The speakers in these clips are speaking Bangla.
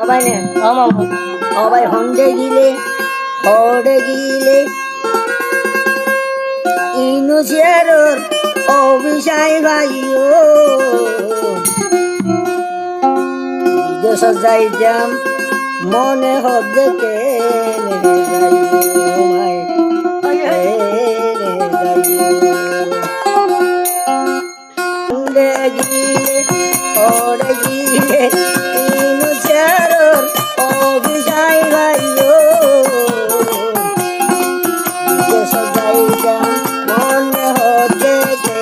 সবাই নে সবাই হন্ডে গিলে হড়ে গিলে ইনু চেরোর অভিষাই ভাইও বিদেশ যাইতাম মনে হদ্দে কে গিলে হড়ে গিলে ইনু চেরোর অভিষাই ভাইও বিদেশ যাইতাম মনে হদ্দে কে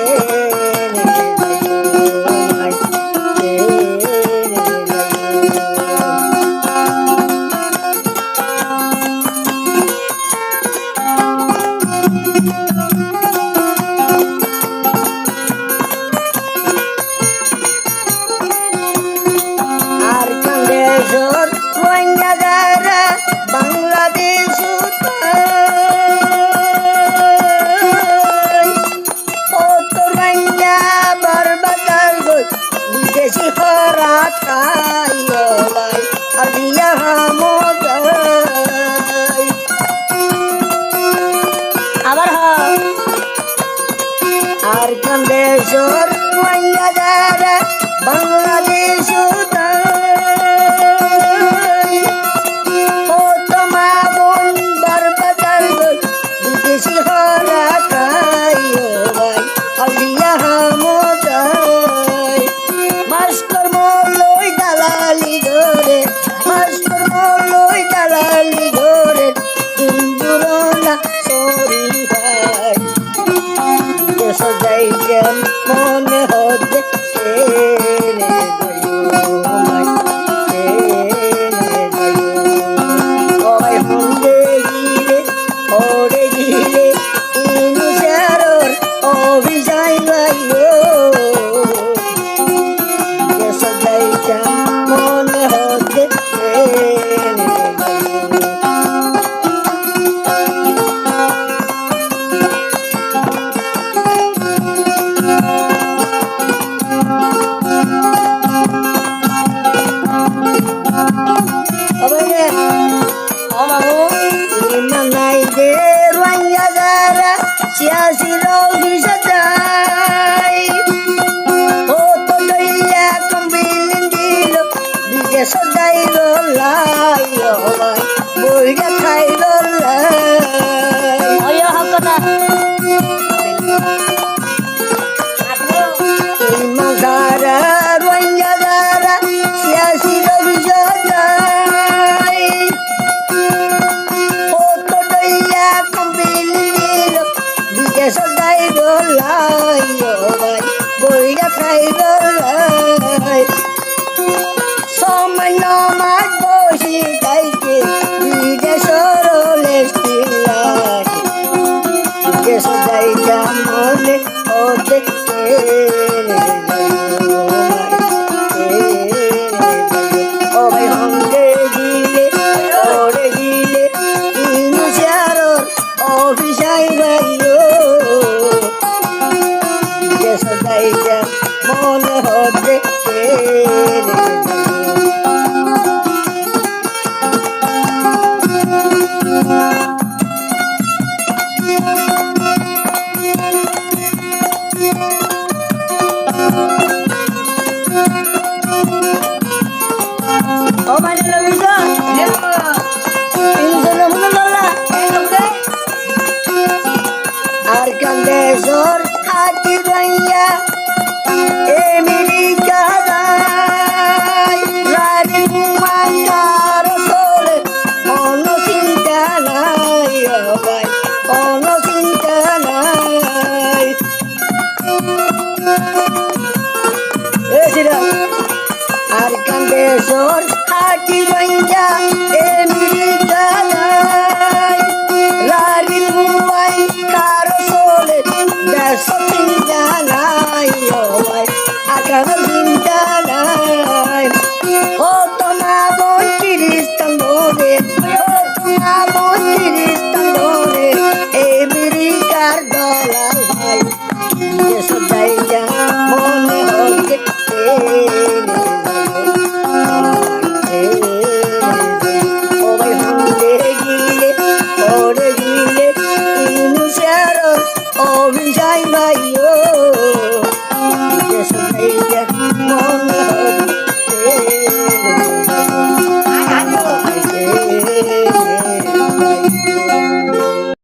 বাংলাদেশ বিদেশি হরা আলিয়া আবার আর কান্দেশ্বর বাংলাদেশ বিদেশি হরা আলিয়া মাস্টার মলই দালালি ধরে মাস্টার মলই দালালি ধরে ইন্দুরনা সরি ভাই দেশ যাইতাম মনে হতে অভিযাই ভাইও দেশ যাইতাম মনে হতে নাই দে রোয়া যারা সিয়াসি রৌহিসা যাই ও তো লইয়া কম্বিলিন দিল বিদেশ যাইল লাই বইরা খাইল লাই যারা রোয়া যারা সিয়াসি রৌহিসা যাই ও তো লইয়া কম্বিলিন দিল বিদেশ যাইল লাই বইরা খাইল লাই সময় নমাজ বসি যাইতে বিদেশর লেস্তি লাগে বিদেশ যাইতাম মনে হতে সবাই হন্ডে গিলে ওড়ে গিলে ইনু চেরোর অভিষাই ভাইও বিদেশ যাইতাম মনে হতে আর কান্দেশ্বর হাতি ভাইয়া আমেরিকা রানী মাঙ্গার সোলে অন্য চিন্তা নাই ভাই অন্য চিন্তা নাই আর কান্দেশ্বর